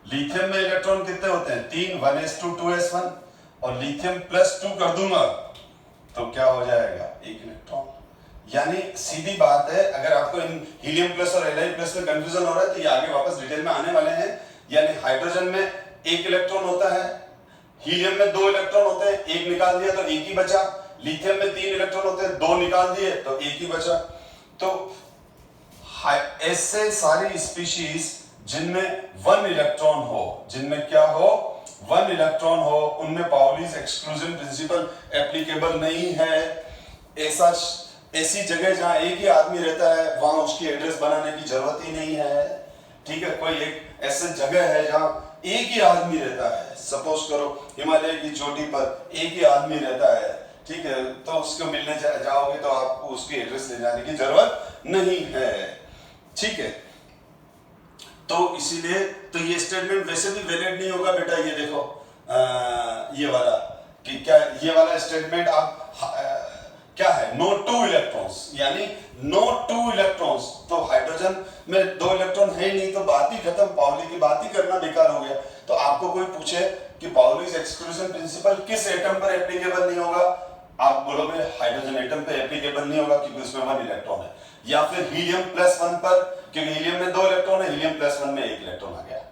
लिथियम में इलेक्ट्रॉन कितने होते हैं, 3, 1s2 2s1। और लिथियम प्लस 2 कर दूंगा तो क्या हो जाएगा, 1 इलेक्ट्रॉन। यानी सीधी बात है, अगर आपको इन हीलियम प्लस और Li प्लस में कंफ्यूजन हो रहा है तो ये आगे वापस डिटेल में आने वाले हैं। यानी हाइड्रोजन में 1 इलेक्ट्रॉन होता है, हीलियम में 2 इलेक्ट्रॉन होते हैं, 1 निकाल दिया तो 1 ही बचा। लिथियम में 3 इलेक्ट्रॉन होते हैं, 2 निकाल दिए तो 1 ही बचा। तो ऐसे सारी स्पीशीज जिनमें 1 इलेक्ट्रॉन हो, जिनमें क्या हो, 1 इलेक्ट्रॉन हो, उनमें पाउलीज एक्सक्लूजन प्रिंसिपल एप्लीकेबल नहीं है। ऐसी जगह जहां एक ही आदमी रहता है वहां उसकी एड्रेस बनाने की जरूरत ही नहीं है। ठीक है, कोई एक ऐसी जगह है जहां एक ही आदमी रहता है, सपोज करो हिमालय की चोटी पर एक ही आदमी रहता है, ठीक है, तो उसको मिलने जाओगे तो आपको उसकी एड्रेस ले जाने की जरूरत नहीं है। ठीक है, तो इसीलिए तो ये स्टेटमेंट वैसे भी वैलिड नहीं होगा बेटा। ये देखो ये वाला कि क्या, ये वाला स्टेटमेंट आप क्या है, नो टू इलेक्ट्रॉन्स, यानी नो टू इलेक्ट्रॉन्स। तो हाइड्रोजन में 2 इलेक्ट्रॉन है नहीं तो बात ही खत्म, पाउली की बात ही करना बेकार हो गया। तो आपको कोई पूछे कि पाउलीज एक्सक्लूजन प्रिंसिपल किस एटम पर एप्लीकेबल नहीं होगा, आप बोलोगे हाइड्रोजन एटम पे एप्लीकेबल नहीं होगा क्योंकि उसमें 1 इलेक्ट्रॉन है। या फिर हीलियम प्लस 1 पर, क्योंकि हीलियम में 2 इलेक्ट्रॉन है, हीलियम प्लस 1 में 1 इलेक्ट्रॉन आ गया।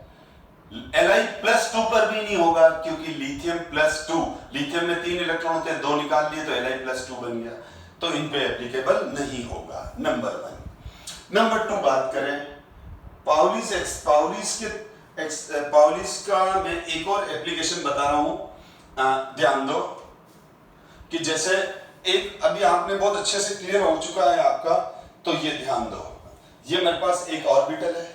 Li प्लस 2 पर भी नहीं होगा क्योंकि लिथियम प्लस 2, लिथियम में 3 इलेक्ट्रॉन होते हैं, 2 निकाल लिए तो Li प्लस 2 बन गया। तो इन पे एप्लीकेबल नहीं होगा, नंबर 1। नंबर 2 बात करें पाउलीज का मैं एक और एप्लीकेशन बता रहा हूं, ध्यान दो कि जैसे एक अभी आपने बहुत अच्छे से क्लियर हो चुका है आपका, तो ये ध्यान दो, ये मेरे पास एक ऑर्बिटल है,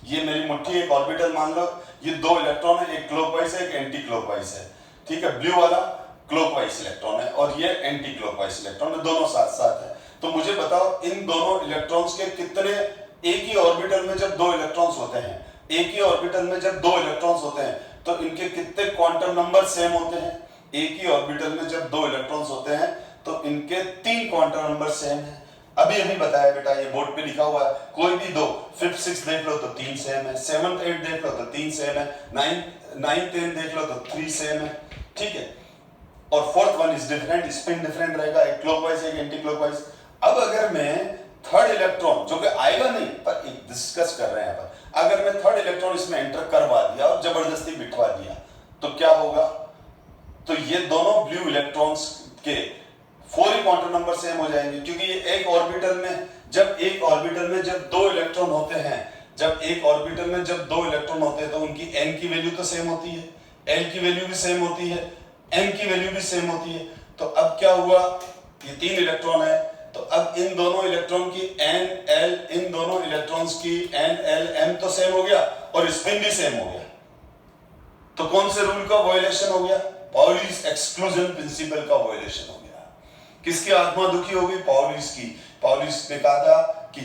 ये मेरी मुट्ठी एक ऑर्बिटल मान लो, ये 2 इलेक्ट्रॉन है, एक क्लॉकवाइज है, एक एंटी क्लॉकवाइज है। ठीक है, ब्लू वाला क्लॉकवाइज इलेक्ट्रॉन है और ये एंटी क्लॉकवाइज इलेक्ट्रॉन है, दोनों साथ साथ है। तो मुझे बताओ इन दोनों इलेक्ट्रॉन्स के कितने, एक ही ऑर्बिटल में जब 2 इलेक्ट्रॉन्स होते हैं, एक ही ऑर्बिटल में जब 2 इलेक्ट्रॉन्स होते हैं तो इनके कितने क्वांटम नंबर सेम होते हैं। एक ही ऑर्बिटल में जब 2 इलेक्ट्रॉन्स होते हैं तो इनके 3 क्वांटम नंबर सेम है। अभी बताया बेटा, ये बोर्ड पे लिखा हुआ है, कोई भी 2, 5th 6th देख लो तो 3 सेम है, 7th 8th देख लो तो 3 सेम है, 9th 10th देख लो तो 3 सेम है। ठीक है, और 4th one is different, spin different रहेगा, एक क्लॉकवाइज एक एंटी क्लॉकवाइज। अब अगर मैं 3rd इलेक्ट्रॉन, जो कि आएगा नहीं पर एक डिस्कस कर रहे हैं पर, अगर मैं 3rd इलेक्ट्रॉन इसमें एंटर करवा दिया और जबरदस्ती बिठवा दिया तो क्या होगा, तो ये दोनों ब्लू इलेक्ट्रॉन्स के 4 ही क्वांटम नंबर सेम हो जाएंगे, क्योंकि ये एक ऑर्बिटल में जब 2 इलेक्ट्रॉन होते हैं, जब एक ऑर्बिटल में जब 2 इलेक्ट्रॉन होते हैं तो उनकी n की वैल्यू तो सेम होती है, l की वैल्यू भी सेम होती है, m की वैल्यू भी सेम होती है। तो अब क्या हुआ, ये 3 इलेक्ट्रॉन है, तो अब इन दोनों इलेक्ट्रॉन की n l, इन दोनों इलेक्ट्रॉन्स की n l m तो सेम हो गया और स्पिन भी सेम हो गया। तो कौन से रूल का वायलेशन हो गया, पाउलीज एक्सक्लूजन प्रिंसिपल का वायलेशन हो गया। किसकी आत्मा दुखी हो गई, पाउलीज की। पाउलीज ने कहा था कि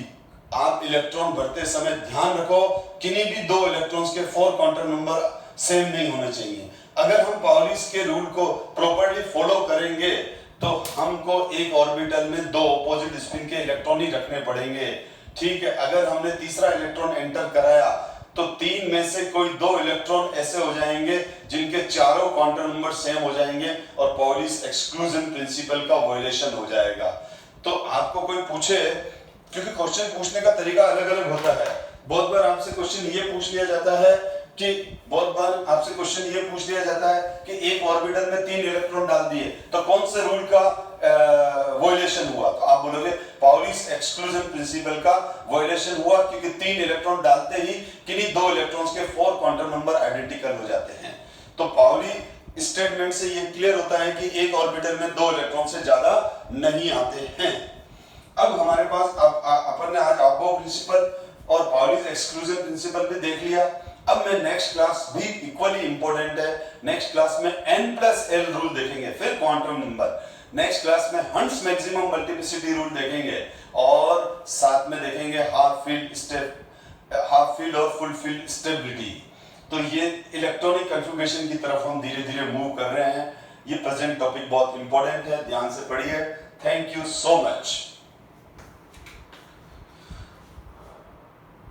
आप इलेक्ट्रॉन भरते समय ध्यान रखो किन्हीं भी 2 इलेक्ट्रॉन्स के 4 क्वांटम नंबर सेम नहीं होने चाहिए। अगर हम पाउलीज के रूल को प्रॉपर्ली फॉलो करेंगे तो हमको एक ऑर्बिटल में 2 ऑपोजिट स्पिन के इलेक्ट्रॉन ही रखने पड़ेंगे। ठीक है, अगर हमने तीसरा इलेक्ट्रॉन एंटर कराया तो 3 में से कोई 2 इलेक्ट्रॉन ऐसे हो जाएंगे जिनके चारों क्वांटम नंबर सेम हो जाएंगे और पाउलीज एक्सक्लूजन प्रिंसिपल का वायलेशन हो जाएगा। तो आपको कोई पूछे, क्योंकि क्वेश्चन पूछने का तरीका अलग अलग होता है, बहुत बार आपसे क्वेश्चन ये पूछ लिया जाता है कि एक ऑर्बिटल में 3 इलेक्ट्रॉन डाल दिए तो कौन से रूल का वायलेशन हुआ, तो आप बोलोगे पाउलीज एक्सक्लूजन प्रिंसिपल का वायलेशन हुआ, क्योंकि 3 इलेक्ट्रॉन डालते ही किन्हीं 2 इलेक्ट्रॉन्स के 4 क्वांटम नंबर आइडेंटिकल हो जाते हैं। तो पाउली स्टेटमेंट से ये क्लियर होता है कि एक ऑर्बिटल में 2 इलेक्ट्रॉन से ज्यादा नहीं आते हैं। अब हमारे पास अपन ने आज अबो प्रिंसिपल और पाउलीज एक्सक्लूजन प्रिंसिपल भी देख लिया। अब मैं नेक्स्ट क्लास भी इक्वली इंपॉर्टेंट है, नेक्स्ट क्लास में n+l रूल देखेंगे, फिर क्वांटम नंबर। नेक्स्ट क्लास में हंट्स मैक्सिमम मल्टीप्लिसिटी रूल देखेंगे और साथ में देखेंगे हाफ फील्ड और फुल फील्ड स्टेबिलिटी। तो ये इलेक्ट्रॉनिक कन्फिगरेशन की तरफ हम धीरे धीरे मूव कर रहे हैं। ये प्रेजेंट टॉपिक बहुत इंपॉर्टेंट है, ध्यान से पढ़िए। Thank you so much.